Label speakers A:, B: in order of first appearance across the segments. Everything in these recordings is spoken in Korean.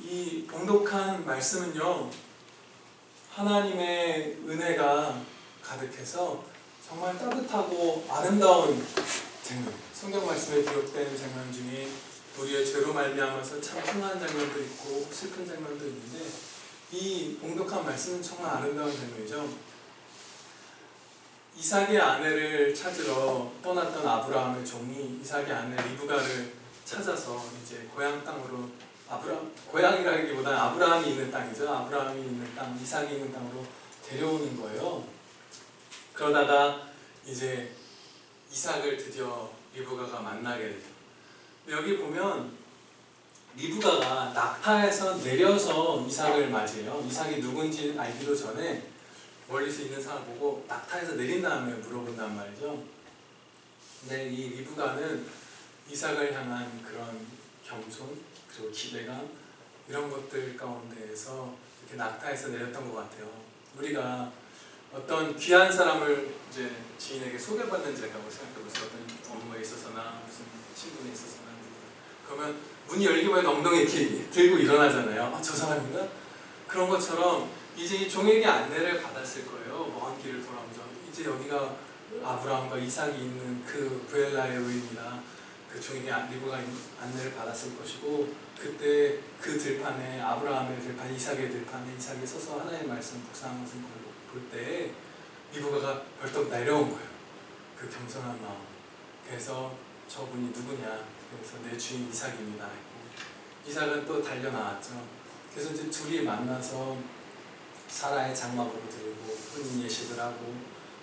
A: 이 봉독한 말씀은요, 하나님의 은혜가 가득해서 정말 따뜻하고 아름다운 장면, 성경 말씀에 기록된 장면 중에 우리의 죄로 말미암아서 참 흥한 장면도 있고 슬픈 장면도 있는데, 이 봉독한 말씀은 정말 아름다운 장면이죠. 이삭의 아내를 찾으러 떠났던 아브라함의 종이 이삭의 아내 리브가를 찾아서 이제 고향 땅으로, 고향이라기보다는 아브라함이 있는 땅이죠. 아브라함이 있는 땅, 이삭이 있는 땅으로 데려오는 거예요. 그러다가 이제 이삭을 드디어 리브가가 만나게 되죠. 여기 보면 리브가가 낙타에서 내려서 이삭을 맞이해요. 이삭이 누군지 알기도 전에 멀리서 있는 사람 보고 낙타에서 내린 다음에 물어본단 말이죠. 근데 이 리브가는 이삭을 향한 그런 겸손, 그리고 기대감, 이런 것들 가운데에서 이렇게 낙타에서 내렸던 것 같아요. 우리가 어떤 귀한 사람을 이제 지인에게 소개받는 자라고 생각해보세요. 어떤 업무에 있어서나 무슨 친분에 있어서나. 그러면 문이 열기만 해도 엉덩이 이렇게 들고 일어나잖아요. 저 사람인가? 그런 것처럼 이제 이 종에게 안내를 받았을 거예요. 먼 길을 돌아오면서 이제 여기가 아브라함과 이삭이 있는 그 부엘라의 의입니다. 그 종에게 리브가 안내를 받았을 것이고, 그때 그 들판에, 아브라함의 들판, 이삭의 들판에 이삭이 서서 하나님의 말씀 묵상하는 것을 볼 때 리브가가 벌떡 내려온 거예요. 그 겸손한 마음. 그래서 저분이 누구냐? 그래서 내 주인 이삭입니다. 이삭은 또 달려나왔죠. 그래서 이제 둘이 만나서 사라의 장막으로 들고 혼인 예식을 하고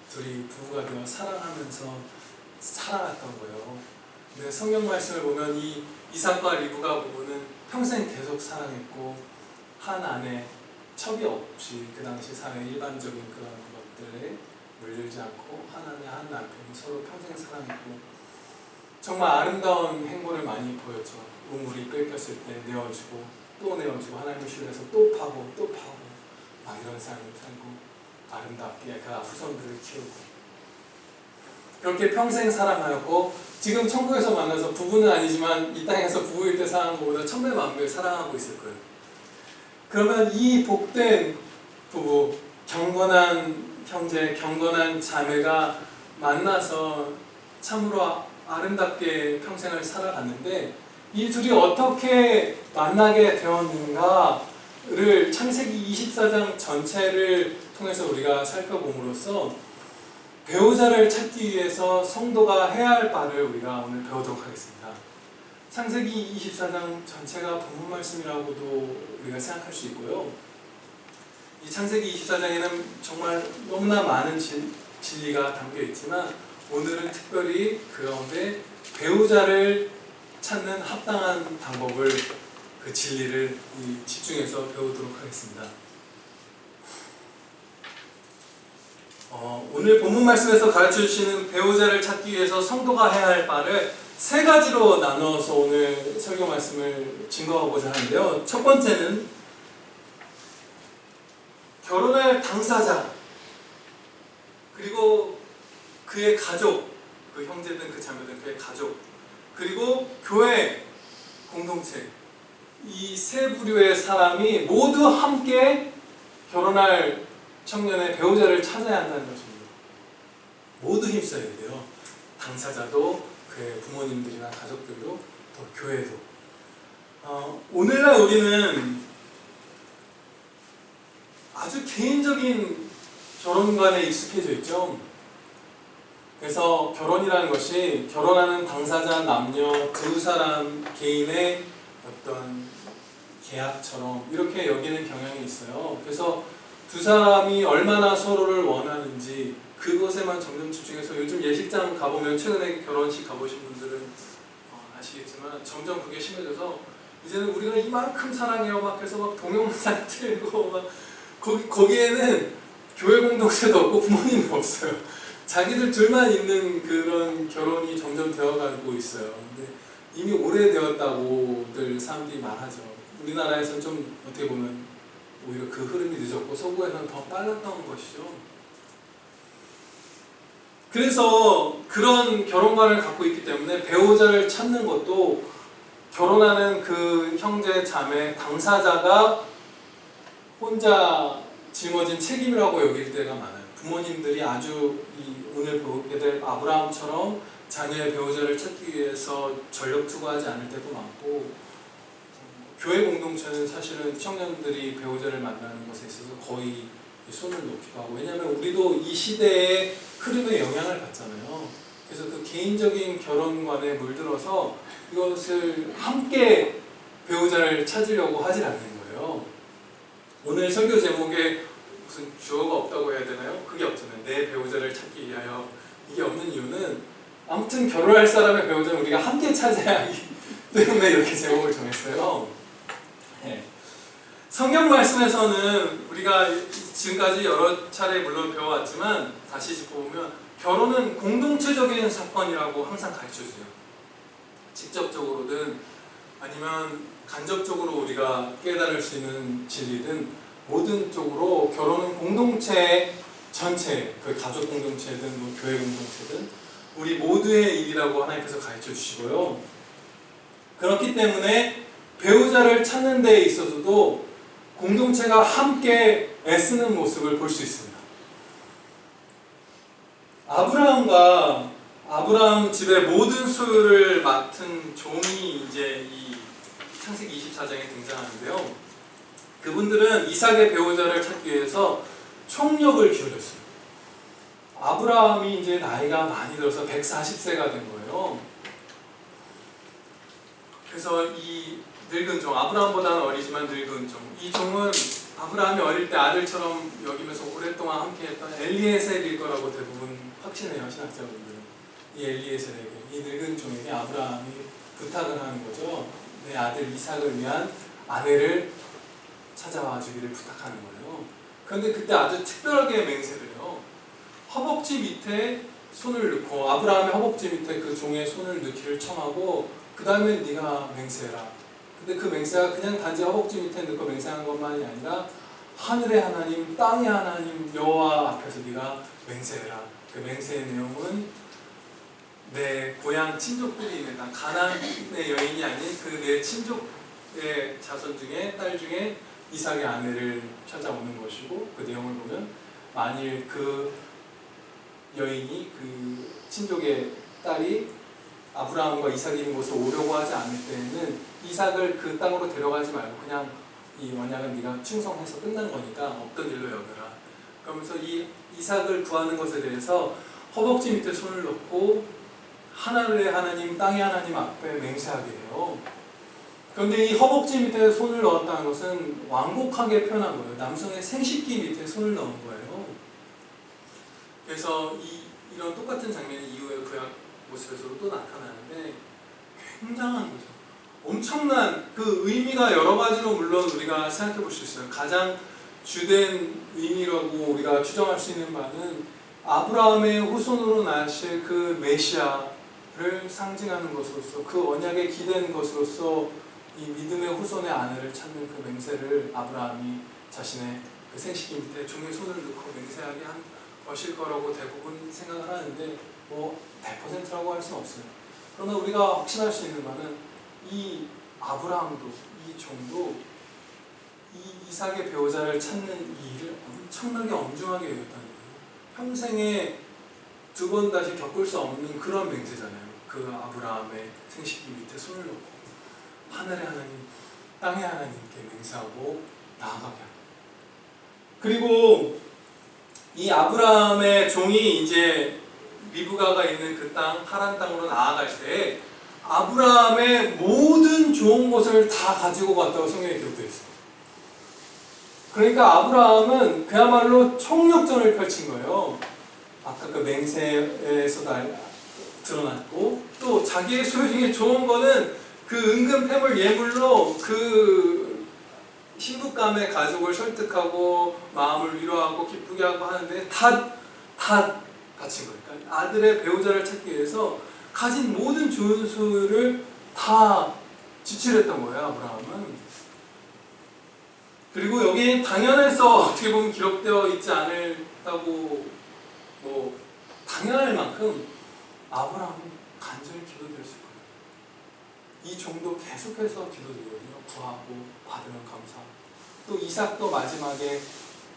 A: 둘이 부부가 되어 사랑하면서 살아갔던 거예요. 근데 성경 말씀을 보면 이 이삭과 리브가 부부는 평생 계속 사랑했고, 한 아내, 첩이 없이 그 당시 사회 일반적인 그런 것들에 물들지 않고 한 아내 한 남편이 서로 평생 사랑했고, 정말 아름다운 행보를 많이 보였죠. 우물이 끓였을 때 내어주고 또 내어주고, 하나님을 신뢰해서 또 파고 또 파고, 막 이런 삶을 살고 아름답게 그 후손들을 키우고, 그렇게 평생 사랑하였고, 지금 천국에서 만나서 부부는 아니지만 이 땅에서 부부일 때 사랑한 것보다 천배 만배 사랑하고 있을 거예요. 그러면 이 복된 부부, 경건한 형제, 경건한 자매가 만나서 참으로 아름답게 평생을 살아갔는데, 이 둘이 어떻게 만나게 되었는가를 창세기 24장 전체를 통해서 우리가 살펴봄으로써 배우자를 찾기 위해서 성도가 해야 할 바를 우리가 오늘 배우도록 하겠습니다. 창세기 24장 전체가 본문 말씀이라고도 우리가 생각할 수 있고요. 이 창세기 24장에는 정말 너무나 많은 진리가 담겨 있지만, 오늘은 특별히 그 가운데 배우자를 찾는 합당한 방법을, 그 진리를 집중해서 배우도록 하겠습니다. 오늘 본문 말씀에서 가르쳐 주시는 배우자를 찾기 위해서 성도가 해야 할 바를 세 가지로 나누어서 오늘 설교 말씀을 증거하고자 하는데요. 첫 번째는 결혼할 당사자, 그리고 그의 가족, 그 형제든 그 자매든 그의 가족, 그리고 교회 공동체, 이 세 부류의 사람이 모두 함께 결혼할 청년의 배우자를 찾아야 한다는 것입니다. 모두 힘써야 돼요. 당사자도, 그의 부모님들이나 가족들도, 또 교회도. 오늘날 우리는 아주 개인적인 결혼관에 익숙해져 있죠. 그래서 결혼이라는 것이 결혼하는 당사자 남녀 두 사람 개인의 어떤 계약처럼 이렇게 여기는 경향이 있어요. 그래서 두 사람이 얼마나 서로를 원하는지 그것에만 점점 집중해서, 요즘 예식장 가보면, 최근에 결혼식 가보신 분들은 아시겠지만 점점 그게 심해져서 이제는 우리가 이만큼 사랑해요 막 해서 막 동영상 틀고 막 거기에는 교회 공동체도 없고 부모님도 없어요. 자기들 둘만 있는 그런 결혼이 점점 되어가고 있어요. 근데 이미 오래되었다고들 사람들이 말하죠. 우리나라에서는 좀 어떻게 보면 오히려 그 흐름이 늦었고 서구에서는 더 빨랐던 것이죠. 그래서 그런 결혼관을 갖고 있기 때문에 배우자를 찾는 것도 결혼하는 그 형제 자매 당사자가 혼자 짊어진 책임이라고 여길 때가 많아요. 부모님들이 아주 오늘 보게 될 아브라함처럼 자녀의 배우자를 찾기 위해서 전력 투구하지 않을 때도 많고, 교회 공동체는 사실은 청년들이 배우자를 만나는 것에 있어서 거의 손을 놓기도 하고, 왜냐하면 우리도 이 시대의 흐름에 영향을 받잖아요. 그래서 그 개인적인 결혼관에 물들어서 이것을 함께 배우자를 찾으려고 하질 않는 거예요. 오늘 설교 제목에 무슨 주어가 없다고 해야 되나요? 그게 없잖아요. 내 배우자를 찾기 위하여. 이게 없는 이유는 아무튼 결혼할 사람의 배우자는 우리가 함께 찾아야 하기 때문에 이렇게 제목을 정했어요. 네. 성경 말씀에서는 우리가 지금까지 여러 차례 물론 배워왔지만 다시 짚어보면 결혼은 공동체적인 사건이라고 항상 가르쳐주세요. 직접적으로든 아니면 간접적으로 우리가 깨달을 수 있는 진리든 모든 쪽으로 결혼은 공동체 전체, 그 가족 공동체든 뭐 교회 공동체든 우리 모두의 일이라고 하나님께서 가르쳐 주시고요. 그렇기 때문에 배우자를 찾는 데 있어서도 공동체가 함께 애쓰는 모습을 볼 수 있습니다. 아브라함 집의 모든 소유를 맡은 종이 이제 이 창세기 24장에 등장하는데요. 그분들은 이삭의 배우자를 찾기 위해서 총력을 기울였어요. 아브라함이 이제 나이가 많이 들어서 140세가 된 거예요. 그래서 이 늙은 종, 아브라함보다는 어리지만 늙은 종, 이 종은 아브라함이 어릴 때 아들처럼 여기면서 오랫동안 함께했던 엘리에셀일 거라고 대부분 확신해요, 신학자분들은. 이 엘리에셀에게, 이 늙은 종에게 아브라함이 부탁을 하는 거죠. 내 아들 이삭을 위한 아내를 찾아와 주기를 부탁하는 거예요. 그런데 그때 아주 특별하게 맹세를 해요. 허벅지 밑에 손을 넣고, 아브라함의 허벅지 밑에 그 종의 손을 넣기를 청하고, 그 다음에 네가 맹세해라. 근데 그 맹세가 그냥 단지 허벅지 밑에 넣고 맹세한 것만이 아니라 하늘의 하나님, 땅의 하나님 여호와 앞에서 네가 맹세해라. 그 맹세의 내용은 내 고향 친족들이 있는 땅, 가나안의 여인이 아닌 그 내 친족의 자손 중에 딸 중에 이삭의 아내를 찾아오는 것이고, 그 내용을 보면 만일 그 여인이 그 친족의 딸이 아브라함과 이삭이 있는 곳에 오려고 하지 않을 때에는 이삭을 그 땅으로 데려가지 말고 그냥 이 언약은 네가 충성해서 끝난 거니까 없던 일로 여겨라. 그러면서 이 이삭을 구하는 것에 대해서 허벅지 밑에 손을 넣고 하늘의 하나님, 땅의 하나님 앞에 맹세하게 해요. 그런데 이 허벅지 밑에 손을 넣었다는 것은 완곡하게 표현한 거예요. 남성의 생식기 밑에 손을 넣은 거예요. 그래서 이런 똑같은 장면이 이후에 구약 모습에서도 또 나타나는데 굉장한 거죠. 엄청난 그 의미가 여러 가지로 물론 우리가 생각해 볼 수 있어요. 가장 주된 의미라고 우리가 추정할 수 있는 바는 아브라함의 후손으로 나실 그 메시아를 상징하는 것으로서, 그 언약에 기댄 것으로서 이 믿음의 후손의 아내를 찾는 그 맹세를 아브라함이 자신의 그 생식기 밑에 종의 손을 넣고 맹세하게 한 것일 거라고 대부분 생각을 하는데, 뭐 100%라고 할 수는 없어요. 그러나 우리가 확신할 수 있는 바는 이 아브라함도, 이 종도 이 이삭의 배우자를 찾는 이 일을 엄청나게 엄중하게 여겼다는 거예요. 평생에 두 번 다시 겪을 수 없는 그런 맹세잖아요. 그 아브라함의 생식기 밑에 손을 놓고 하늘의 하나님, 땅의 하나님께 맹세하고 나아가게 합니다. 그리고 이 아브라함의 종이 이제 리브가가 있는 그 땅, 하란 땅으로 나아갈 때 아브라함의 모든 좋은 것을 다 가지고 갔다고 성경에 기록되어 있어요. 그러니까 아브라함은 그야말로 총력전을 펼친 거예요. 아까 그 맹세에서 드러났고, 또 자기의 소유 중에 좋은 거는 그 은근 패물 예물로 그 신부감의 가족을 설득하고 마음을 위로하고 기쁘게 하고 하는데 다 바친 거예요. 그러니까 아들의 배우자를 찾기 위해서 가진 모든 좋은 소유를 다 지출했던 거예요, 아브라함은. 그리고 여기 당연해서 어떻게 보면 기록되어 있지 않다고 당연할 만큼 아브라함은 간절히 기도드렸을 거예요. 이 종도 계속해서 기도드리거든요. 구하고 받으면 감사. 또 이삭도 마지막에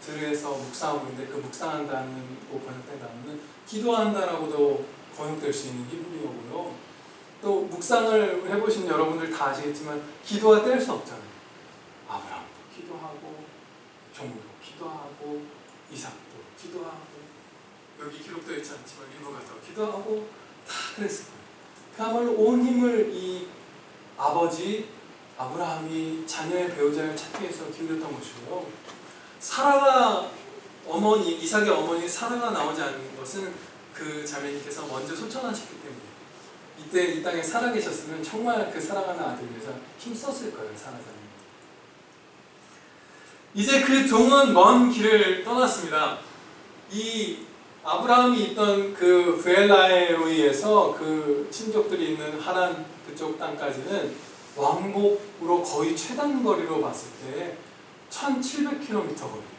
A: 들에서 묵상하고 있는데 그 묵상한다는 번역된 단어는 기도한다라고도 번역될 수 있는 히브리어고요. 또 묵상을 해보신 여러분들 다 아시겠지만 기도가 뗄 수 없잖아요. 아브라함도 기도하고 종도 기도하고 이삭도 기도하고 여기 기록되어 있지 않지만 리브가도 기도하고 다 그랬을 거예요. 그야말로 온 힘을 이 아버지 아브라함이 자녀의 배우자를 찾기 위해서 기울였던 것이고요. 사라가 어머니, 이삭의 어머니 사라가 나오지 않는 것은 그 자매님께서 먼저 소천하셨기 때문에 이때 이 땅에 살아계셨으면 정말 그 사랑하는 아들을 위해서 힘썼을 거예요. 사라 자매. 이제 그 종은 먼 길을 떠났습니다. 이 아브라함이 있던 그 브엘라에로이에서 그 친족들이 있는 하란 그쪽 땅까지는 왕복으로 거의 최단 거리로 봤을 때 1700km 거리예요.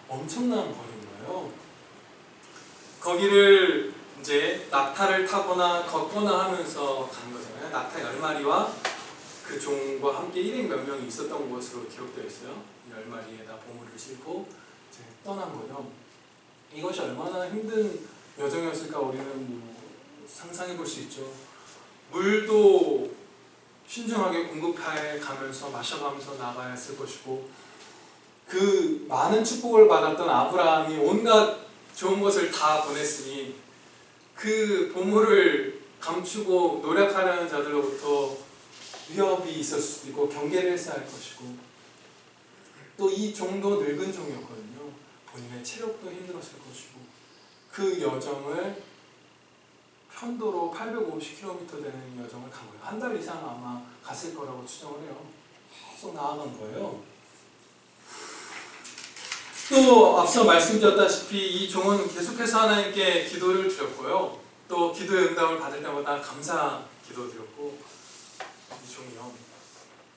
A: 엄청난 거리인 거예요. 거기를 이제 낙타를 타거나 걷거나 하면서 간 거잖아요. 낙타 10마리와 그 종과 함께 일행 몇 명이 있었던 것으로 기록되어 있어요. 10마리에다 보물을 싣고 이제 떠난 거죠. 이것이 얼마나 힘든 여정이었을까 우리는 뭐 상상해 볼 수 있죠. 물도 신중하게 공급해 가면서 마셔가면서 나가야 했을 것이고 그 많은 축복을 받았던 아브라함이 온갖 좋은 것을 다 보냈으니 그 보물을 감추고 노력하려는 자들로부터 위협이 있었을 수도 있고 경계를 했어야 할 것이고 또 이 종도 늙은 종이었거든요. 본인의 체력도 힘들었을 것이고 그 여정을 편도로 850km 되는 여정을 간 거예요. 한 달 이상 아마 갔을 거라고 추정을 해요. 계속 나아간 거예요. 또 앞서 말씀드렸다시피 이 종은 계속해서 하나님께 기도를 드렸고요. 또 기도의 응답을 받을 때마다 감사 기도 드렸고 이 종이요.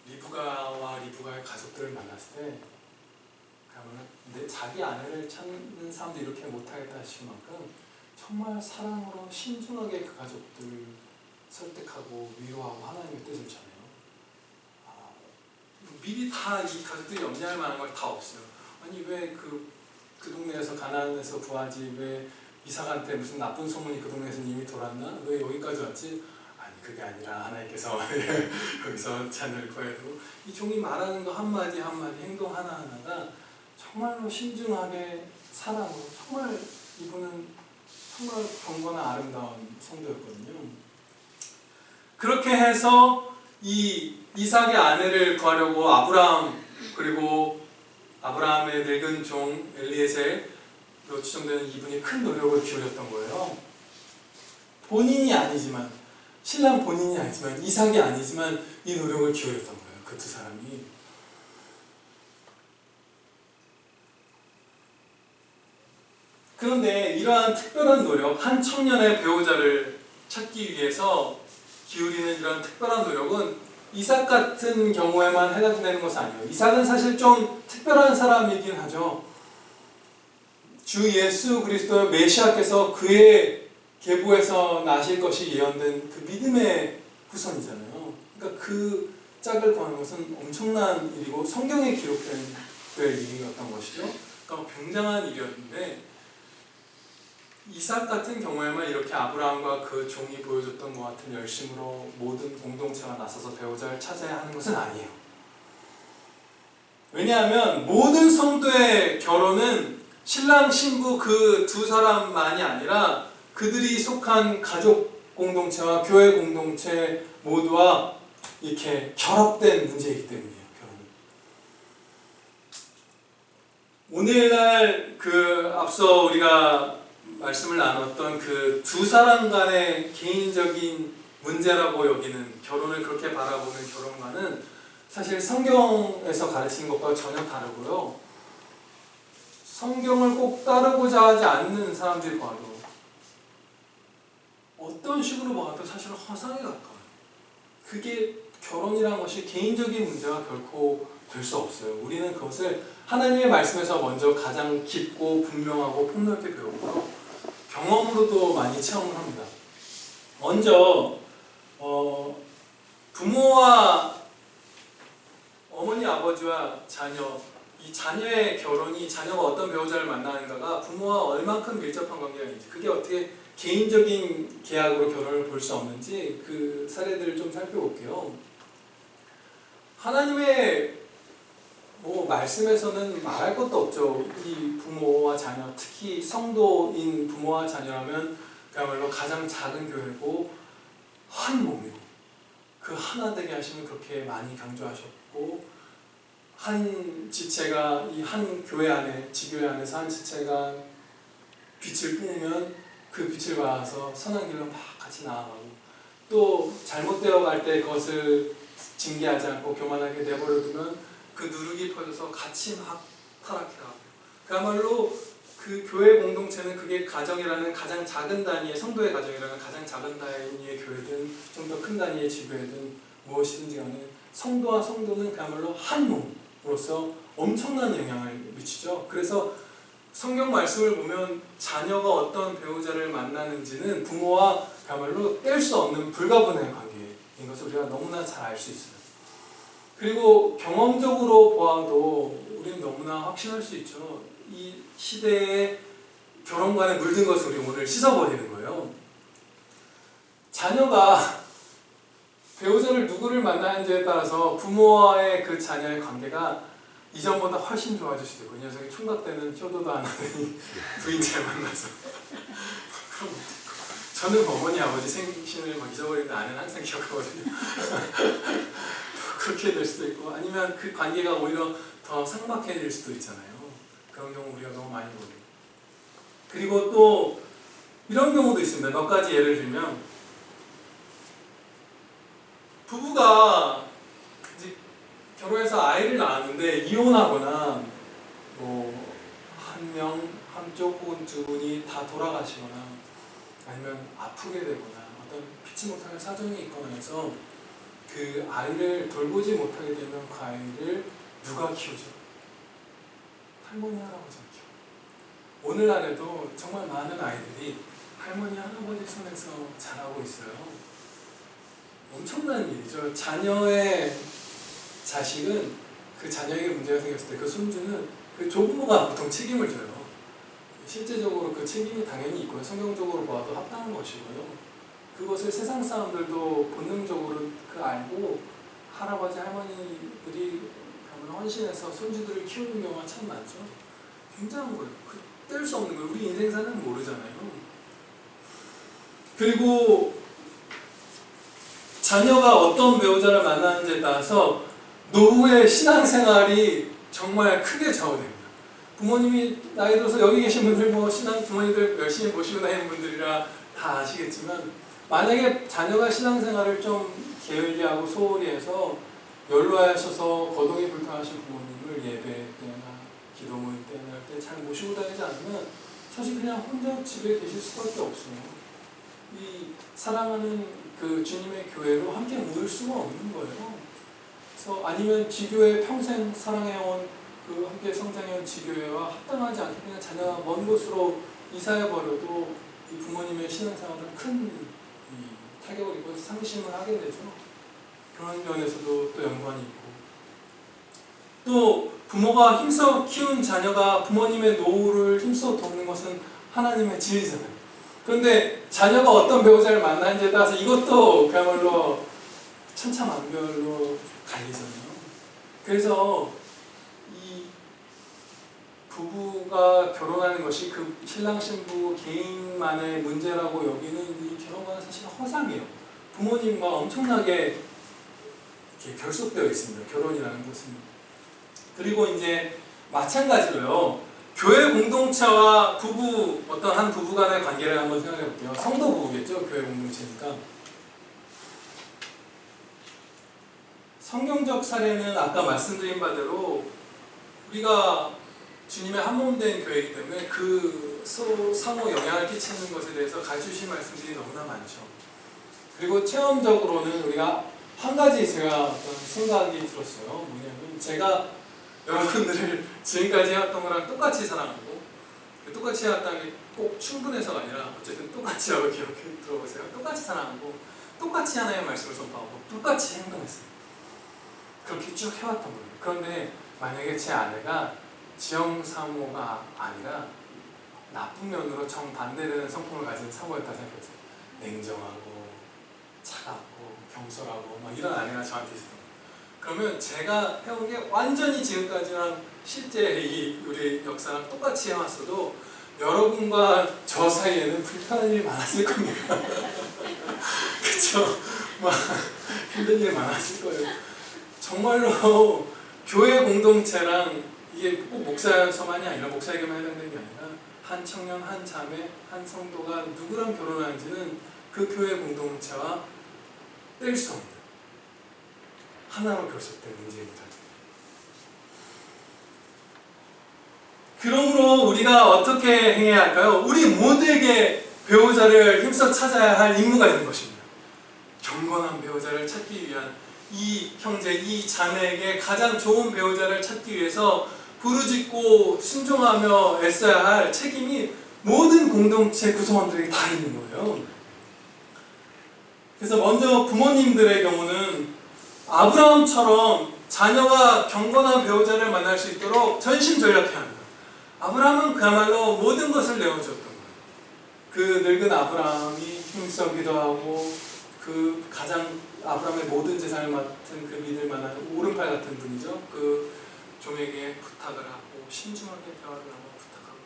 A: 리브가와 리브가의 가족들을 만났을 때 그러면 자기 아내를 찾는 사람도 이렇게 못하겠다 싶은 만큼 정말 사랑으로 신중하게 그 가족들을 설득하고 위로하고 하나님의 뜻을 전해요. 미리 다 이 가족들이 염려할 만한 걸 다 없어요. 아니 왜 그 동네에서 가나안에서 구하지 왜 이삭한테 무슨 나쁜 소문이 그 동네에서 이미 돌았나? 왜 여기까지 왔지? 아니 그게 아니라 하나님께서 여기서 자녀를 구해도 이 종이 말하는 거 한마디 한마디 행동 하나하나가 정말로 신중하게 사랑으로 정말 이분은 정말 경건한 아름다운 성도였거든요. 그렇게 해서 이 이삭의 아내를 구하려고 아브라함 그리고 아브라함의 늙은 종 엘리에셀로 추정되는 이분이 큰 노력을 기울였던 거예요. 본인이 아니지만 신랑 본인이 아니지만 이삭이 아니지만 이 노력을 기울였던 거예요. 그 두 사람이. 그런데 이러한 특별한 노력, 한 청년의 배우자를 찾기 위해서 기울이는 이런 특별한 노력은 이삭 같은 경우에만 해당되는 것은 아니에요. 이삭은 사실 좀 특별한 사람이긴 하죠. 주 예수 그리스도의 메시아께서 그의 계보에서 나실 것이 예언된 그 믿음의 후손이잖아요. 그러니까 그 짝을 구하는 것은 엄청난 일이고 성경에 기록된 일이었던 것이죠. 그러니까 굉장한 일이었는데 이삭 같은 경우에만 이렇게 아브라함과 그 종이 보여줬던 것 같은 열심으로 모든 공동체가 나서서 배우자를 찾아야 하는 것은 아니에요. 왜냐하면 모든 성도의 결혼은 신랑 신부 그 두 사람만이 아니라 그들이 속한 가족 공동체와 교회 공동체 모두와 이렇게 결합된 문제이기 때문이에요. 결혼은. 오늘날 그 앞서 우리가 말씀을 나눴던 그 두 사람 간의 개인적인 문제라고 여기는 결혼을 그렇게 바라보는 결혼과는 사실 성경에서 가르치는 것과 전혀 다르고요. 성경을 꼭 따르고자 하지 않는 사람들이 봐도 어떤 식으로 봐도 사실은 허상에 가까워요. 그게 결혼이라는 것이 개인적인 문제가 결코 될 수 없어요. 우리는 그것을 하나님의 말씀에서 먼저 가장 깊고 분명하고 폭넓게 배우고요. 경험으로도 많이 체험을 합니다. 먼저 부모와 어머니, 아버지와 자녀, 이 자녀의 결혼이 자녀가 어떤 배우자를 만나는가가 부모와 얼만큼 밀접한 관계가 있는지, 그게 어떻게 개인적인 계약으로 결혼을 볼 수 없는지 그 사례들을 좀 살펴볼게요. 하나님의 말씀에서는 말할 것도 없죠. 이 부모와 자녀, 특히 성도인 부모와 자녀라면 그야말로 가장 작은 교회고 한 몸이고 그 하나 되게 하시면 그렇게 많이 강조하셨고, 한 지체가 이 한 교회 안에, 지교회 안에서 한 지체가 빛을 뿜으면 그 빛을 받아서 선한 길로 막 같이 나아가고, 또 잘못되어 갈 때 그것을 징계하지 않고 교만하게 내버려두면 그 누룩이 퍼져서 같이 막 타락해가고, 그야말로 그 교회 공동체는 그게 가정이라는 가장 작은 단위의, 성도의 가정이라는 가장 작은 단위의 교회든 좀 더 큰 단위의 지교회든 무엇이든지 간에 성도와 성도는 그야말로 한 몸으로서 엄청난 영향을 미치죠. 그래서 성경 말씀을 보면 자녀가 어떤 배우자를 만나는지는 부모와 그야말로 뗄 수 없는 불가분의 관계인 것을 우리가 너무나 잘 알 수 있어요. 그리고 경험적으로 보아도 우리는 너무나 확신할 수 있죠. 이 시대의 결혼관에 물든 것을 우리 오늘 씻어버리는 거예요. 자녀가 배우자를 누구를 만나는지에 따라서 부모와의 그 자녀의 관계가 이전보다 훨씬 좋아질 수도 있고, 이 녀석이 총각 때는 효도도 안 하더니 부인 잘 만나서 그럼 저는 어머니 아버지 생신을 막 잊어버리는데 아내는 항상 기억하거든요. 그렇게 될 수도 있고, 아니면 그 관계가 오히려 더 삭막해질 수도 있잖아요. 그런 경우 우리가 너무 많이 보고, 그리고 또 이런 경우도 있습니다. 몇 가지 예를 들면, 부부가 이제 결혼해서 아이를 낳았는데 이혼하거나 한 명, 한쪽 혹은 두 분이 다 돌아가시거나 아니면 아프게 되거나 어떤 피치 못할 사정이 있거나 해서 그 아이를 돌보지 못하게 되면 그 아이를 누가 키우죠? 할머니, 할아버지가 키워요. 오늘날에도 정말 많은 아이들이 할머니, 할아버지 손에서 자라고 있어요. 엄청난 일이죠. 자녀의 자식은 그 자녀에게 문제가 생겼을 때 그 손주는 그 조부모가 보통 책임을 져요. 실제적으로 그 책임이 당연히 있고요. 성경적으로 봐도 합당한 것이고요. 그것을 세상 사람들도 본능적으로 알고 할아버지, 할머니들이 헌신해서 손주들을 키우는 경우가 참 많죠. 굉장한 거예요. 뗄 수 없는 거예요. 우리 인생사는 모르잖아요. 그리고 자녀가 어떤 배우자를 만나는지에 따라서 노후의 신앙생활이 정말 크게 좌우됩니다. 부모님이 나이 들어서 여기 계신 분들 부모님들 열심히 모시고 다니는 분들이라 다 아시겠지만, 만약에 자녀가 신앙생활을 좀 게을리하고 소홀히 해서 연로하셔서 거동이 불편하신 부모님을 예배 때나 기도 모임 때나 할 때 잘 모시고 다니지 않으면 사실 그냥 혼자 집에 계실 수밖에 없어요. 이 사랑하는 그 주님의 교회로 함께 모일 수가 없는 거예요. 그래서 아니면 지교회 평생 사랑해온 그 함께 성장해온 지교회와 합당하지 않게 그냥 자녀가 먼 곳으로 이사해버려도 이 부모님의 신앙생활은 큰 타격을 입고 상심을 하게 되죠. 그런 면에서도 또 연관이 있고, 또 부모가 힘써 키운 자녀가 부모님의 노후를 힘써 돕는 것은 하나님의 진리잖아요. 그런데 자녀가 어떤 배우자를 만나는지에 따라서 이것도 그야말로 천차만별로 갈리잖아요. 그래서 이 부부가 결혼하는 것이 그 신랑 신부 개인만의 문제라고 여기는 이 결혼과는 사실 허상이에요. 부모님과 엄청나게 이렇게 결속되어 있습니다. 결혼이라는 것은. 그리고 이제 마찬가지로요. 교회 공동체와 부부, 어떤 한 부부 간의 관계를 한번 생각해 볼게요. 성도 부부겠죠? 교회 공동체니까. 성경적 사례는 아까 말씀드린 바대로 우리가 주님의 한 몸 된 교회이기 때문에 그 서로 상호 영향을 끼치는 것에 대해서 가르쳐주신 말씀들이 너무나 많죠. 그리고 체험적으로는 우리가 한 가지 제가 어떤 생각이 들었어요. 뭐냐면, 제가 여러분들을 지금까지 해왔던 거랑 똑같이 사랑하고, 똑같이 해왔다는 게 꼭 충분해서가 아니라 어쨌든 똑같이 하고 기억해 들어보세요. 똑같이 사랑하고 똑같이 하나님의 말씀을 선포하고 똑같이 행동했어요. 그렇게 쭉 해왔던 거예요. 그런데 만약에 제 아내가 지형사모가 아니라 나쁜 면으로 정반대되는 성품을 가진 사모였다 생각해보세요. 냉정하고 차갑고 경솔하고 막 이런 아내가 저한테 있었던 거예요. 그러면 제가 해온 게 완전히 지금까지랑 실제 이 우리 역사랑 똑같이 해왔어도 여러분과 저 사이에는 불편한 일이 많았을 겁니다. 그쵸? 막 힘든 일이 많았을 거예요. 정말로 교회 공동체랑 이게 꼭 목사여서만이 아니라 목사에게만 해당되는 게 아니라 한 청년, 한 자매, 한 성도가 누구랑 결혼하는지는 그 교회 공동체와 뗄 수 없는 하나로 결속된 문제입니다. 그러므로 우리가 어떻게 행해야 할까요? 우리 모두에게 배우자를 힘써 찾아야 할 임무가 있는 것입니다. 경건한 배우자를 찾기 위한 이 형제, 이 자매에게 가장 좋은 배우자를 찾기 위해서 부르짖고 순종하며 애써야 할 책임이 모든 공동체 구성원들에게 다 있는 거예요. 그래서 먼저 부모님들의 경우는 아브라함처럼 자녀가 경건한 배우자를 만날 수 있도록 전심전력해야 합니다. 아브라함은 그야말로 모든 것을 내어줬던 거예요. 그 늙은 아브라함이 힘써 기도하고 그 가장 아브라함의 모든 재산을 맡은 그 믿을 만한 오른팔 같은 분이죠. 그 종에게 부탁을 하고 신중하게 대화를 나누고 부탁하고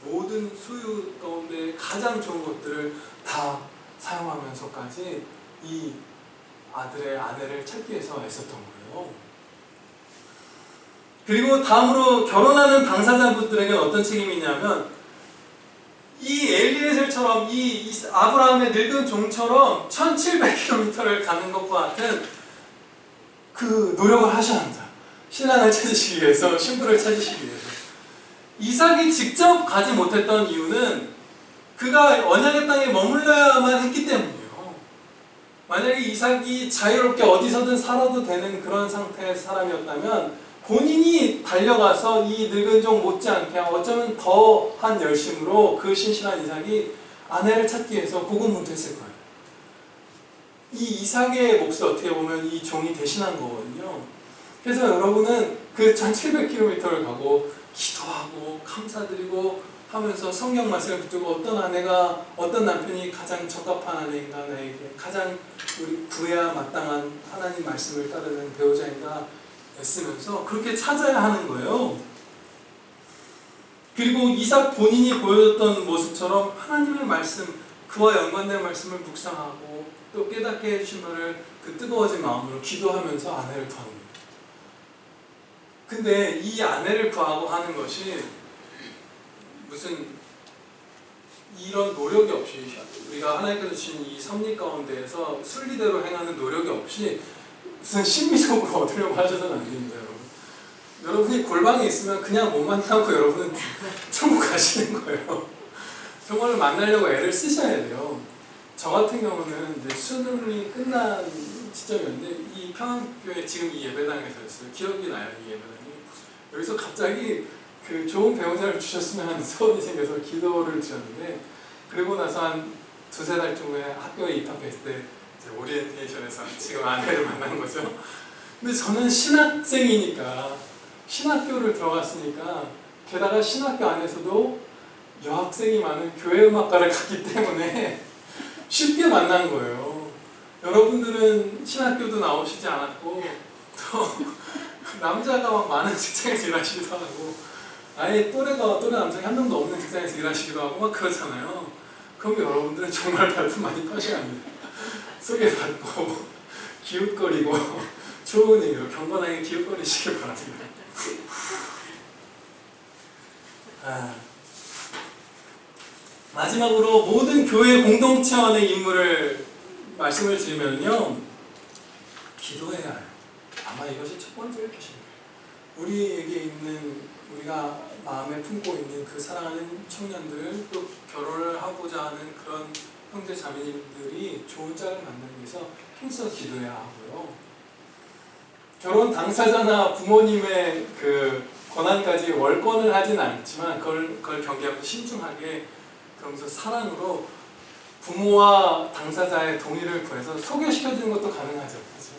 A: 모든 소유 가운데 가장 좋은 것들을 다 사용하면서까지 이 아들의 아내를 찾기 위해서 애썼던 거예요. 그리고 다음으로 결혼하는 당사자분들에게는 어떤 책임이 있냐면 이 엘리에셀처럼 이 아브라함의 늙은 종처럼 1700km를 가는 것과 같은 그 노력을 하셔야 합니다. 신랑을 찾으시기 위해서, 신부를 찾으시기 위해서. 이삭이 직접 가지 못했던 이유는 그가 언약의 땅에 머물러야만 했기 때문이에요. 만약에 이삭이 자유롭게 어디서든 살아도 되는 그런 상태의 사람이었다면 본인이 달려가서 이 늙은 종 못지않게 어쩌면 더한 열심으로 그 신실한 이삭이 아내를 찾기 위해서 고군분투했을 거예요. 이 이삭의 몫을 어떻게 보면 이 종이 대신한 거거든요. 그래서 여러분은 그 1700km를 가고 기도하고 감사드리고 하면서 성경 말씀을 붙들고 어떤 아내가 어떤 남편이 가장 적합한 아내인가, 나에게 가장 우리 구해야 마땅한 하나님 말씀을 따르는 배우자인가 애쓰면서 그렇게 찾아야 하는 거예요. 그리고 이삭 본인이 보여줬던 모습처럼 하나님의 말씀, 그와 연관된 말씀을 묵상하고 또 깨닫게 해주신 것을 그 뜨거워진 마음으로 기도하면서 아내를 구하는 거예요. 근데 이 아내를 구하고 하는 것이 무슨 이런 노력이 없이 우리가 하나님께서 주신 이 섭리 가운데에서 순리대로 행하는 노력이 없이 무슨 심미적으로 얻으려고 하셔서는 안 됩니다, 여러분. 여러분이 골방에 있으면 그냥 못 만나고 여러분은 천국 가시는 거예요. 정말 만나려고 애를 쓰셔야 돼요. 저 같은 경우는 이제 수능이 끝난 시점이었는데 이 평안교회 지금 이 예배당에서였어요. 기억이 나요, 이 예배당이. 여기서 갑자기 그 좋은 배우자를 주셨으면 하는 소원이 생겨서 기도를 드렸는데 그리고 나서 한 두세 달 후에 학교에 입학했을 때 이제 오리엔테이션에서 지금 아내를 만난 거죠. 근데 저는 신학생이니까 신학교를 들어갔으니까 게다가 신학교 안에서도 여학생이 많은 교회음악과를 갔기 때문에 쉽게 만난 거예요. 여러분들은 신학교도 나오시지 않았고 또 남자가 막 많은 직장에서 일하시기도 하고 아예 또래 남성이 한 명도 없는 직장에서 일하시기도 하고 막 그렇잖아요. 그럼 여러분들은 정말 발품 많이 파셔야 합니다. 소개받고 기웃거리고 좋은 의미로 경건하게 기웃거리시길 바랍니다. 마지막으로 모든 교회 공동체원의 임무를 말씀을 드리면요, 기도해야 해요. 아마 이것이 첫 번째일 것입니다. 우리에게 있는, 우리가 마음에 품고 있는 그 사랑하는 청년들, 또 결혼을 하고자 하는 그런 형제 자매님들이 좋은 짝을 만들기 위해서 힘써 기도해야 하고요. 결혼 당사자나 부모님의 그 권한까지 월권을 하진 않지만 그걸 경계하고 신중하게 그러면서 사랑으로 부모와 당사자의 동의를 구해서 소개시켜주는 것도 가능하죠. 그렇죠?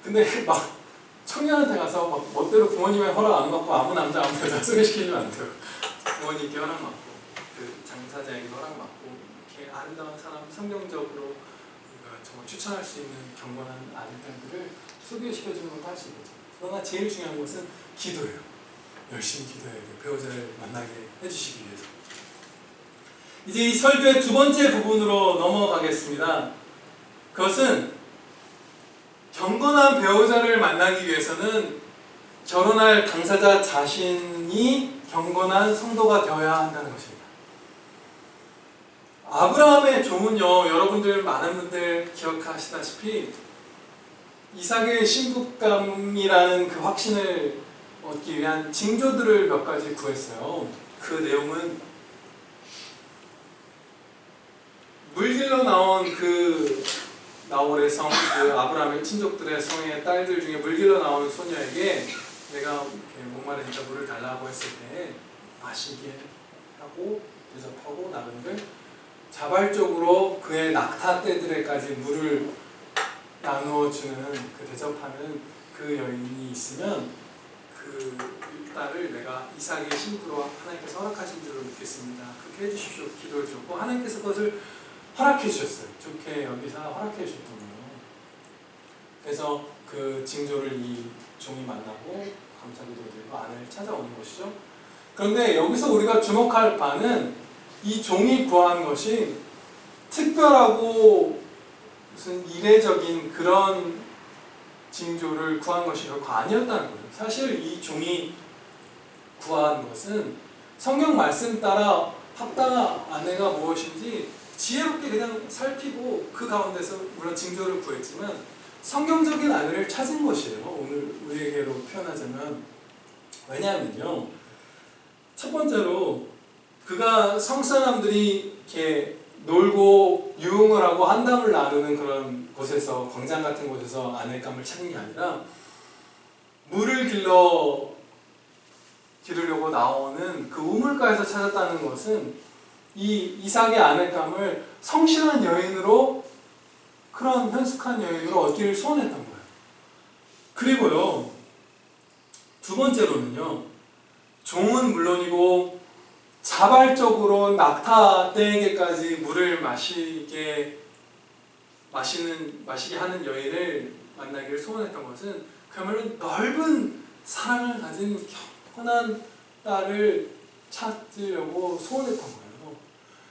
A: 근데 막 청년한테 가서 막 멋대로 부모님의 허락 안 받고 아무 남자 아무 여자 소개시키면 안 돼요. 부모님께 허락 받고 그 당사자에게 허락 받고 이렇게 아름다운 사람, 성경적으로 우리가 정말 추천할 수 있는 경건한 아들들을 소개시켜주는 것도 할 수 있겠죠. 그러나 제일 중요한 것은 기도예요. 열심히 기도해야 돼요. 배우자를 만나게 해주시기 위해서. 이제 이 설교의 두 번째 부분으로 넘어가겠습니다. 그것은 경건한 배우자를 만나기 위해서는 결혼할 당사자 자신이 경건한 성도가 되어야 한다는 것입니다. 아브라함의 종은요, 여러분들 많은 분들 기억하시다시피 이삭의 신부감이라는 그 확신을 얻기 위한 징조들을 몇 가지 구했어요. 그 내용은 물길로 나온 그 나홀의 성, 그 아브라함의 친족들의 성의 딸들 중에 물길로 나온 소녀에게 내가 이렇게 목마르니까 물을 달라고 했을 때 마시게 하고 대접하고 나그네를 자발적으로 그의 낙타떼들에까지 물을 나누어주는 그 대접하는 그 여인이 있으면 그 딸을 내가 이삭의 신부로 하나님께서 허락하신 줄로 믿겠습니다. 그렇게 해주십시오. 기도를 드렸고 하나님께서 그것을 허락해 주셨어요. 좋게 여기서 허락해 주셨던 거예요. 그래서 그 징조를 이 종이 만나고 감사기도 드리고 아내를 찾아오는 것이죠. 그런데 여기서 우리가 주목할 바는 이 종이 구한 것이 특별하고 무슨 이례적인 그런 징조를 구한 것이 결코 아니었다는 거예요. 사실 이 종이 구한 것은 성경 말씀 따라 합당한 아내가 무엇인지 지혜롭게 그냥 살피고 그 가운데서 물론 징조를 구했지만 성경적인 아내를 찾은 것이에요. 오늘 우리에게로 표현하자면. 왜냐하면요, 첫 번째로 그가 성사람들이 이렇게 놀고 유흥을 하고 한담을 나누는 그런 곳에서, 광장 같은 곳에서 아내감을 찾는 게 아니라 물을 기르려고 나오는 그 우물가에서 찾았다는 것은 이 이삭의 아내감을 성실한 여인으로, 그런 현숙한 여인으로 얻기를 소원했던 거예요. 그리고요, 두 번째로는요, 종은 물론이고 자발적으로 낙타떼에게까지 물을 마시게 하는 여인을 만나기를 소원했던 것은 그야말로 넓은 사랑을 가진 경건한 딸을 찾으려고 소원했던 거예요.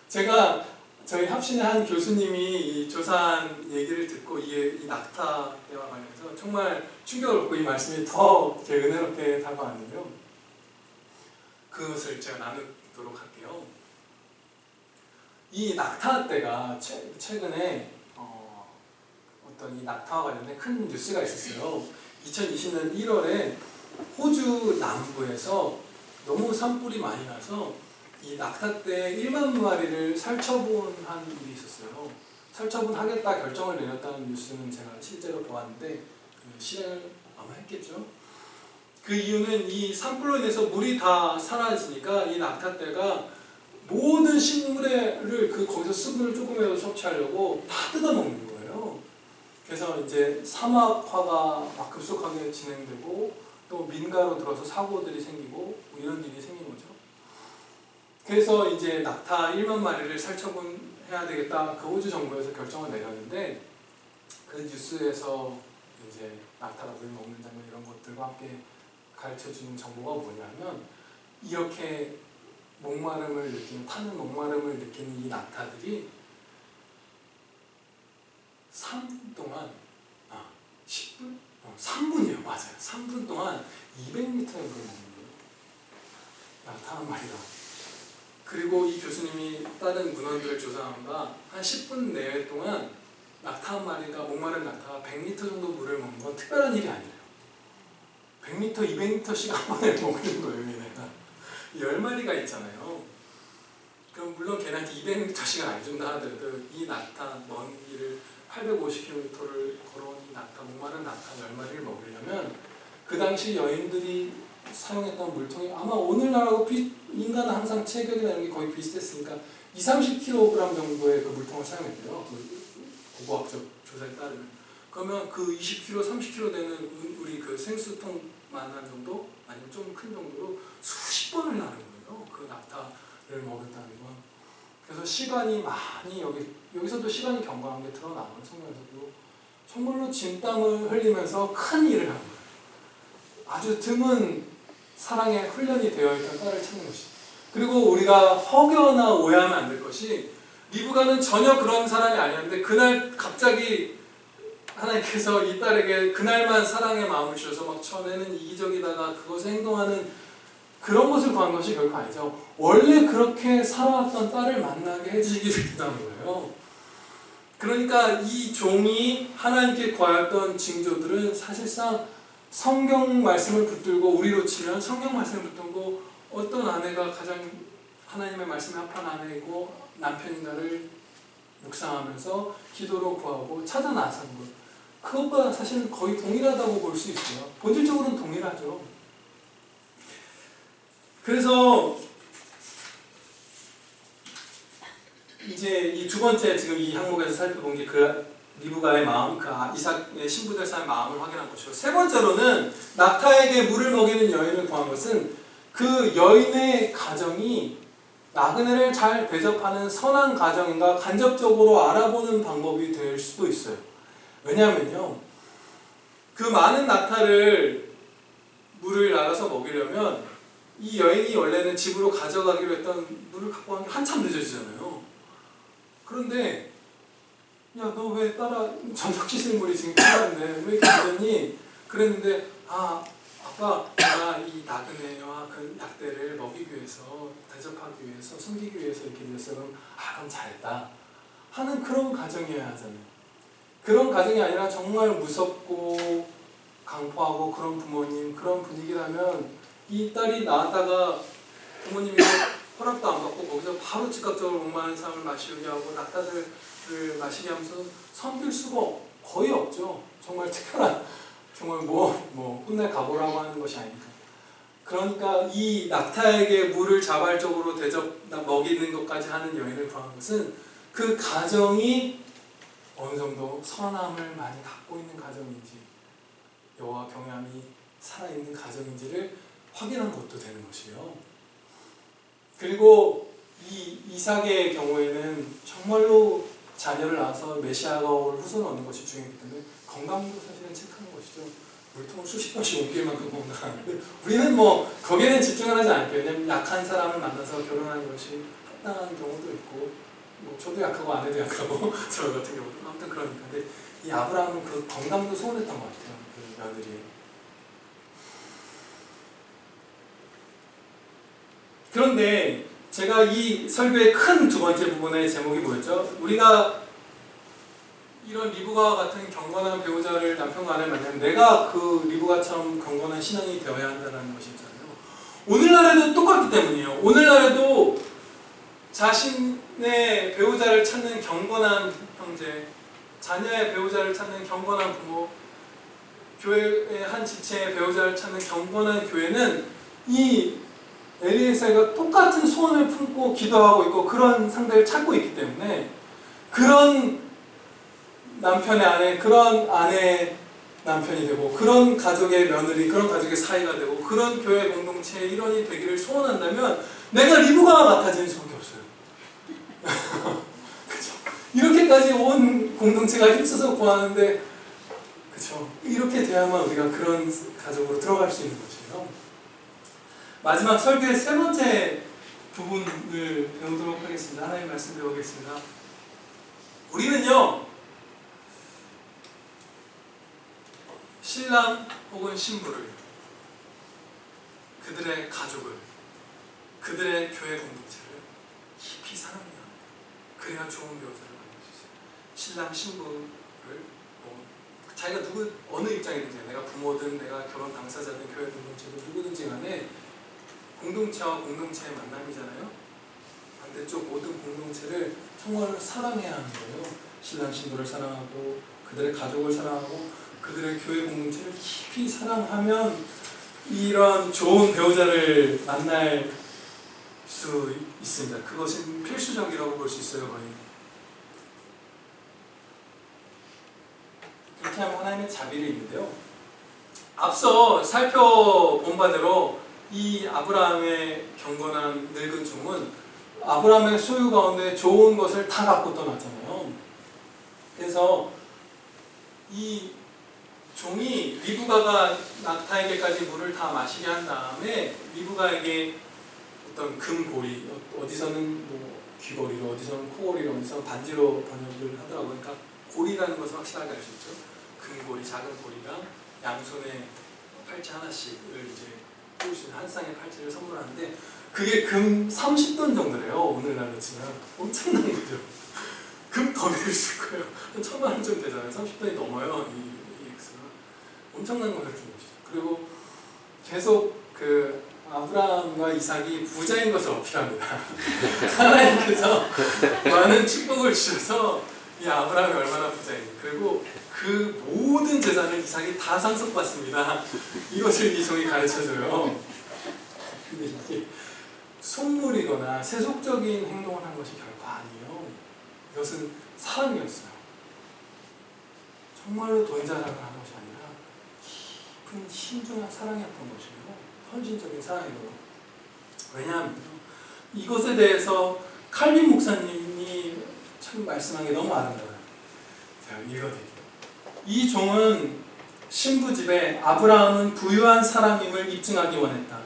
A: 제가 저희 합신의 한 교수님이 이 조사한 얘기를 듣고 이 낙타떼와 관련해서 정말 충격을 받고 이 말씀이 더 은혜롭게 다가왔는데요. 그것을 제가 나누도록 할게요. 이 낙타떼가 최근에 어떤 이 낙타와 관련된 큰 뉴스가 있었어요. 2020년 1월에 호주 남부에서 너무 산불이 많이 나서 이 낙타떼 1만 마리를 살처분 한 일이 있었어요. 살처분하겠다 결정을 내렸다는 뉴스는 제가 실제로 보았는데 실행을 아마 했겠죠. 그 이유는 이 산불로 인해서 물이 다 사라지니까 이 낙타떼가 모든 식물을 거기서 수분을 조금이라도 섭취하려고 다 뜯어먹는 거예요. 그래서 이제 사막화가 막 급속하게 진행되고 또 민가로 들어서 사고들이 생기고 뭐 이런 일이 생긴 거죠. 그래서 이제 낙타 1만 마리를 살처분해야 되겠다, 그 호주 정부에서 결정을 내렸는데 그 뉴스에서 이제 낙타가 물 먹는 장면 이런 것들과 함께 가르쳐주는 정보가 뭐냐면, 이렇게 타는 목마름을 느끼는 이 낙타들이 3분 동안 10분? 3분이에요. 맞아요. 3분 동안 200m의 물을 먹는 거예요. 낙타 한 마리가. 그리고 이 교수님이 다른 문헌들을 조사한 바 한 10분 내외 동안 낙타 한 마리가, 목마른 낙타가 100m 정도 물을 먹는 건 특별한 일이 아니래요. 100m, 200m씩 한 번에 먹는 거예요. 얘네가 10마리가 있잖아요. 그럼 물론 걔네한테 200m씩은 안 준다 하더라도 이 낙타 먼 길을 850km를 걸어온 이 낙타, 목마른 낙타 10마리를 먹으려면 그 당시 여인들이 사용했던 물통이 아마 오늘날하고 인간은 항상 체격이나 이런 게 거의 비슷했으니까 30kg 정도의 그 물통을 사용했대요. 그 고고학적 조사에 따르면. 그러면 그 20kg, 30kg 되는 우리 그 생수통만한 정도, 아니면 좀 큰 정도로 수십 번을 나는 거예요. 그 낙타를 먹였다는 건. 그래서 시간이 많이 여기서도 시간이 경과한 게 드러나고요. 성경에서도 정말로 진땀을 흘리면서 큰 일을 한 거예요. 아주 드문 사랑에 훈련이 되어 있던 딸을 찾는 것이죠. 그리고 우리가 혹여나 오해하면 안 될 것이 리브가는 전혀 그런 사람이 아니었는데 그날 갑자기 하나님께서 이 딸에게 그날만 사랑의 마음을 주셔서 막 처음에는 이기적이다가 그것에 행동하는 그런 것을 구한 것이 결코 아니죠. 원래 그렇게 살아왔던 딸을 만나게 해주시기를 기도한 거예요. 그러니까 이 종이 하나님께 구하였던 징조들은 사실상 성경 말씀을 붙들고 우리로 치면 성경 말씀을 붙들고 어떤 아내가 가장 하나님의 말씀에 합한 아내이고 남편인가를 묵상하면서 기도로 구하고 찾아 나선 것, 그것과 사실은 거의 동일하다고 볼 수 있어요. 본질적으로는 동일하죠. 그래서 이제 이 두 번째 지금 이 항목에서 살펴본 게 그 리브가의 마음, 그 이삭의 신부될 사람의 마음을 확인한 것이고, 세 번째로는 낙타에게 물을 먹이는 여인을 구한 것은 그 여인의 가정이 나그네를 잘 대접하는 선한 가정인가 간접적으로 알아보는 방법이 될 수도 있어요. 왜냐하면요, 그 많은 낙타를 물을 나가서 먹이려면 이 여인이 원래는 집으로 가져가기로 했던 물을 갖고 가는 게 한참 늦어지잖아요. 그런데 야, 너 왜 따라 저녁 씻을 물이 지금 필요한데 왜 이렇게 늦었니? 그랬는데 아빠 내가 이 나그네와 그 약대를 먹이기 위해서, 대접하기 위해서, 섬기기 위해서 이렇게 늦었어. 그럼 잘했다 하는 그런 가정이어야 하잖아요. 그런 가정이 아니라 정말 무섭고 강포하고 그런 부모님, 그런 분위기라면 이 딸이 나왔다가 부모님이 허락도 안 받고 거기서 바로 즉각적으로 목마른 사람을 마시게 하고 낙타들을 마시게 하면서 섬길 수가 거의 없죠. 정말 특별한, 정말 뭐 훗날 각오라고 하는 것이 아니니까. 그러니까 이 낙타에게 물을 자발적으로 먹이는 것까지 하는 여인을 구한 것은 그 가정이 어느 정도 선함을 많이 갖고 있는 가정인지, 여호와 경외함이 살아있는 가정인지를 확인한 것도 되는 것이에요. 그리고 이 이삭의 경우에는 정말로 자녀를 낳아서 메시아가 올 후손을 얻는 것이 중요하기 때문에 건강도 사실은 체크하는 것이죠. 물통을 수십 번씩 옮길 만큼 건강한데 우리는 뭐 거기에는 집중을 하지 않을게요. 왜냐하면 약한 사람을 만나서 결혼하는 것이 합당한 경우도 있고, 뭐 저도 약하고 아내도 약하고 저 같은 경우도 아무튼 그러니까. 근데 이 아브라함은 그 건강도 소원했던 것 같아요. 그 며느리. 그런데 제가 이 설교의 큰 두 번째 부분의 제목이 뭐였죠? 우리가 이런 리브가와 같은 경건한 배우자를 남편과 아내를 만나면 내가 그 리브가처럼 경건한 신앙이 되어야 한다는 것이잖아요. 오늘날에도 똑같기 때문이에요. 오늘날에도 자신의 배우자를 찾는 경건한 형제, 자녀의 배우자를 찾는 경건한 부모, 교회의 한 지체의 배우자를 찾는 경건한 교회는 이 엘리에셀과 똑같은 소원을 품고 기도하고 있고 그런 상대를 찾고 있기 때문에 그런 남편의 아내, 그런 아내의 남편이 되고 그런 가족의 며느리, 그런 가족의 사이가 되고 그런 교회 공동체의 일원이 되기를 소원한다면 내가 리브가와 같아지는 수밖에 없어요. 그렇죠? 이렇게까지 온 공동체가 힘써서 구하는데, 그렇죠? 이렇게 돼야만 우리가 그런 가족으로 들어갈 수 있는 것이에요. 마지막 설교의 세 번째 부분을 배우도록 하겠습니다. 하나님 말씀 배우겠습니다. 우리는요, 신랑 혹은 신부를, 그들의 가족을, 그들의 교회 공동체를 깊이 사랑해야 합니다. 그래야 좋은 배우자를 만날 수 있어요. 신랑 신부를 자기가 어느 입장이든지, 내가 부모든 내가 결혼 당사자든 교회 공동체든 누구든지 간에 공동체와 공동체의 만남이잖아요. 반대쪽 모든 공동체를 정말로 사랑해야 하는 거예요. 신랑 신부를 사랑하고 그들의 가족을 사랑하고 그들의 교회 공동체를 깊이 사랑하면 이런 좋은 배우자를 만날 수 있습니다. 그것은 필수적이라고 볼 수 있어요. 거의. 그렇게 하면 하나님의 자비를 있는데요. 앞서 살펴본 바대로 이 아브라함의 경건한 늙은 종은 아브라함의 소유 가운데 좋은 것을 다 갖고 떠났잖아요. 그래서 이 종이 리브가가 낙타에게까지 물을 다 마시게 한 다음에 리브가에게 어떤 금고리, 어디서는 뭐 귀고리로, 어디서는 코고리로, 어디서는 반지로 번역을 하더라고요. 그러니까 고리라는 것을 확실하게 알 수 있죠. 금고리, 작은 고리랑 양손에 팔찌 하나씩을 이제 꽂으신 한 쌍의 팔찌를 선물하는데 그게 금 30돈 정도래요. 오늘날로 치면 엄청난 거죠. 금 더 내리실 거예요. 한 1,000만 원쯤 되잖아요. 30돈이 넘어요. 이 액수가 엄청난 것을 준 것이죠. 그리고 계속 그 아브라함과 이삭이 부자인 것을 어필합니다. 하나님께서 많은 축복을 주셔서 이 아브라함이 얼마나 부자인지, 그리고 그 모든 재산을 이삭이 다 상속받습니다. 이것을 이 종이 가르쳐줘요. 근데 이게 속물이거나 세속적인 행동을 한 것이 결코 아니에요. 이것은 사랑이었어요. 정말로 돈 자랑을 한 것이 아니라 깊은 신중한 사랑이었던 것이에요. 헌신적인 사랑이고. 왜냐하면 이것에 대해서 칼빈 목사님이 참 말씀한 게 너무 아름다워요. 제가 읽어드릴게요. 이 종은 신부집에 아브라함은 부유한 사람임을 입증하기 원했다.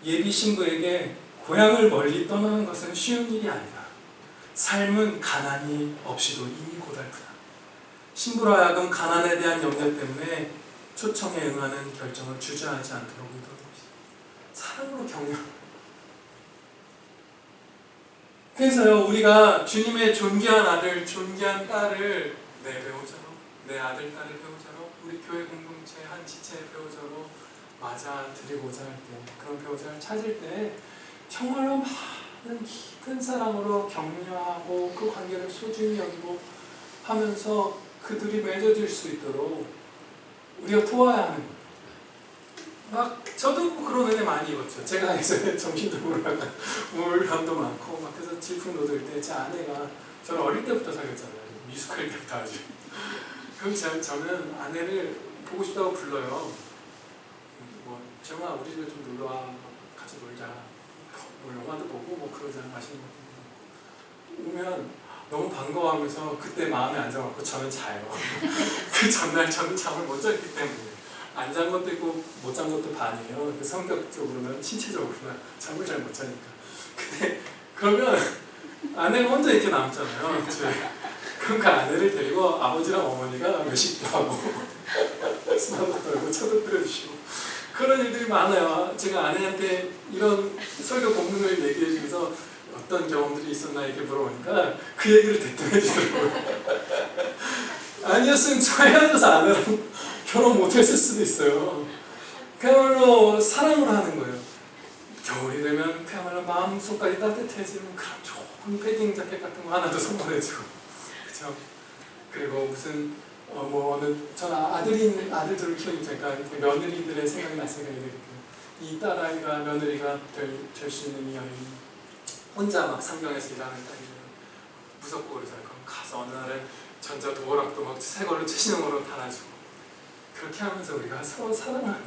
A: 예비 신부에게 고향을 멀리 떠나는 것은 쉬운 일이 아니다. 삶은 가난이 없이도 이미 고달프다. 신부로 하여금 가난에 대한 염려 때문에 초청에 응하는 결정을 주저하지 않도록 의도한 것이다. 사랑으로 격려. 그래서요, 우리가 주님의 존귀한 아들, 존귀한 딸을 내 배우자로, 내 아들, 딸을 배우자로, 우리 교회 공동체 한 지체의 배우자로 맞아 드리고자 할 때, 그런 배우자를 찾을 때 정말로 많은 깊은 사랑으로 격려하고 그 관계를 소중히 여기고 하면서 그들이 맺어질 수 있도록 우리가 도와야 하는 거예요. 막 저도 뭐 그런 은혜 많이 입었죠. 제가 예전에 정신적으로 약간 우울감도 많고 막 그래서 질풍노도일 때 제 아내가 저를 어릴 때부터 사귀었잖아요. 미숙할 때부터 아주. 그럼 저는 아내를 보고 싶다고 불러요. 뭐 정아 우리 집에 좀 놀러와, 같이 놀자, 뭐 영화도 보고 뭐 그러자, 맛있는 거 오면 너무 반가워하면서 그때 마음에 안 잡아갖고 저는 자요. 그 전날 저는 잠을 못 잤기 때문에. 안 잔 것도 있고 못 잔 것도 반이에요. 그 성격적으로는 신체적으로는 잠을 잘 못 자니까. 근데 그러면 아내가 혼자 이렇게 남잖아요. 그럼 그 아내를 데리고 아버지랑 어머니가 외식도 하고 수다도 떨고 차도 끓여주시고 그런 일들이 많아요. 제가 아내한테 이런 설교 본문을 얘기해 주면서 어떤 경험들이 있었나 이렇게 물어보니까 그 얘기를 대뜸 해주더라고요. 아니었으면 저 헤어져서 아내랑 결혼 못했을 수도 있어요. 그야말로 사랑으로 하는 거예요. 겨울이 되면 그야말로 마음속까지 따뜻해지는 그런 좋은 패딩 자켓 같은 거 하나 더 선물해주고, 그렇죠? 그리고 무슨 뭐 어느 저는 아들들을 키우니까 며느리들의 생각이 났으니까 이 딸아이가 며느리가 될 수 있는 이 아이 혼자 막 상경에서 일하는 딸이면 무섭고 그러잖아요. 그럼 가서 어느 날은 전자 도어락도 막 새 걸로 최신형으로 달아주고. 그렇게 하면서 우리가 서로 사랑하는 거예요.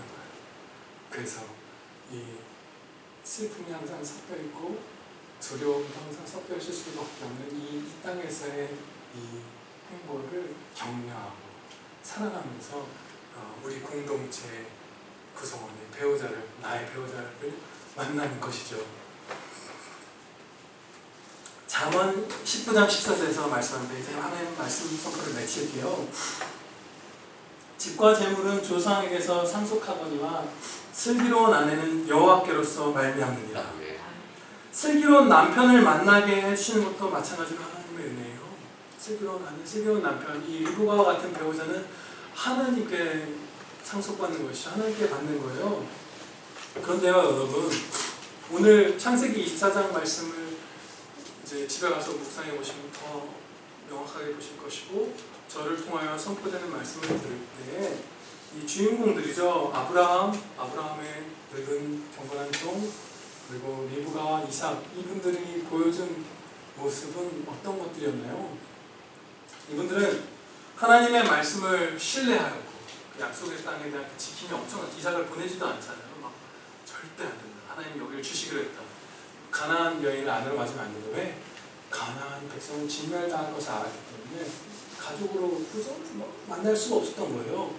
A: 그래서 이 슬픔이 항상 섞여 있고 두려움도 항상 섞여 있을 수밖에 없는 이 땅에서의 이 행보를 격려하고 사랑하면서 우리 공동체 구성원의 배우자를, 나의 배우자를 만나는 것이죠. 잠언 19장 14절에서 말씀하는데 이제 하나님 말씀 선포를 맺힐게요. 집과 재물은 조상에게서 상속하거니와 슬기로운 아내는 여호와께로서 말미암느니라. 슬기로운 남편을 만나게 해주시는 것도 마찬가지로 하나님의 은혜예요. 슬기로운 아내, 슬기로운 남편, 이 리브가와 같은 배우자는 하나님께 상속받는 것이죠. 하나님께 받는 거예요. 그런데요, 여러분, 오늘 창세기 24장 말씀을 이제 집에 가서 묵상해 보시면 더 명확하게 보실 것이고, 저를 통하여 선포되는 말씀을 들을 때 이 주인공들이죠. 아브라함의 늙은 경건한 종, 그리고 리브가와 이삭 이분들이 보여준 모습은 어떤 것들이었나요? 이분들은 하나님의 말씀을 신뢰하였고 그 약속의 땅에 대한 그 지킴이 엄청난 이삭을 보내지도 않잖아요. 막 절대 안 된다. 하나님 여기를 주시기로 했다. 가나안 여인을 아내로 맞으면 안 되는데 왜? 가나안 백성은 진멸당할 것을 알았기 때문에 가족으로 만날 수가 없었던 거예요.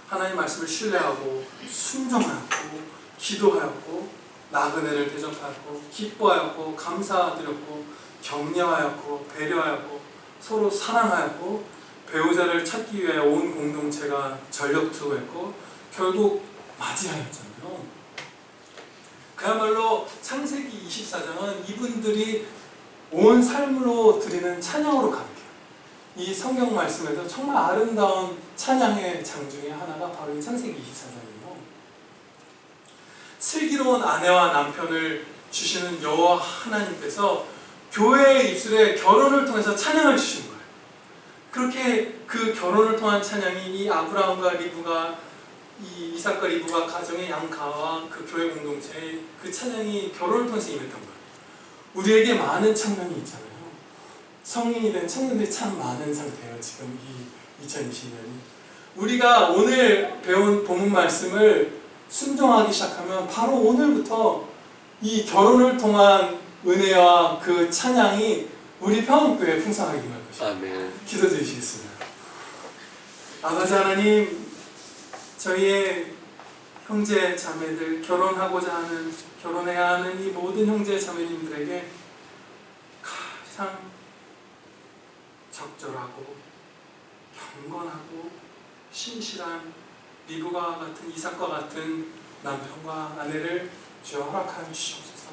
A: 하나님 말씀을 신뢰하고 순종하였고 기도하였고 나그네를 대접하였고 기뻐하였고 감사드렸고 격려하였고 배려하였고 서로 사랑하였고 배우자를 찾기 위해 온 공동체가 전력투구했고 결국 맞이하였잖아요. 그야말로 창세기 24장은 이분들이 온 삶으로 드리는 찬양으로 가득해요. 이 성경 말씀에서 정말 아름다운 찬양의 장 중에 하나가 바로 이 창세기 24장이에요. 슬기로운 아내와 남편을 주시는 여호와 하나님께서 교회의 입술에 결혼을 통해서 찬양을 주시는 거예요. 그렇게 그 결혼을 통한 찬양이 이 아브라함과 리브가 이 이삭과 리브가 가정의 양가와 그 교회 공동체의 그 찬양이 결혼을 통해서 임했던 거예요. 우리에게 많은 청년이 있잖아요. 성인이 된 청년들이 참 많은 상태예요. 지금 이 2020년이. 우리가 오늘 배운 본문 말씀을 순종하기 시작하면 바로 오늘부터 이 결혼을 통한 은혜와 그 찬양이 우리 평안교회에 풍성하게 임할 것입니다.
B: 아멘.
A: 기도해 주시겠습니다. 아버지 하나님, 저희의 형제 자매들, 결혼하고자 하는, 결혼해야 하는 이 모든 형제 자매님들에게 가장 적절하고 경건하고 신실한 리브가 같은 이삭과 같은 남편과 아내를 주여 허락하여 주시옵소서.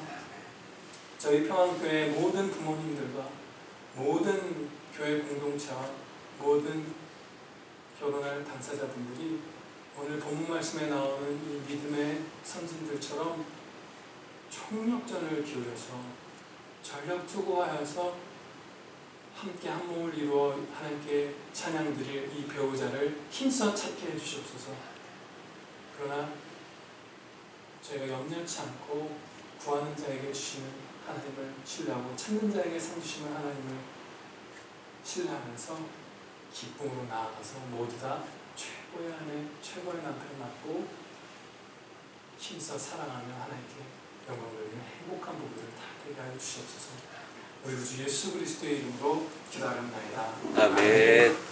A: 저희 평안교회 모든 부모님들과 모든 교회 공동체와 모든 결혼할 당사자분들이 오늘 본문 말씀에 나오는 이 믿음의 선진들처럼 총력전을 기울여서 전력투구하여서 함께 한 몸을 이루어 하나님께 찬양드릴 이 배우자를 힘써 찾게 해주시옵소서. 그러나 저희가 염려치 않고 구하는 자에게 주시는 하나님을 신뢰하고 찾는 자에게 상 주시는 하나님을 신뢰하면서 기쁨으로 나아가서 모두 다 최고의 아내, 최고의 남편 맞고 힘써 사랑하며 하나님께 영광을 돌리는 행복한 부부들 다 되게 하여 주시옵소서. 우리 주 예수 그리스도의 이름으로 기도하옵나이다.
B: 아멘.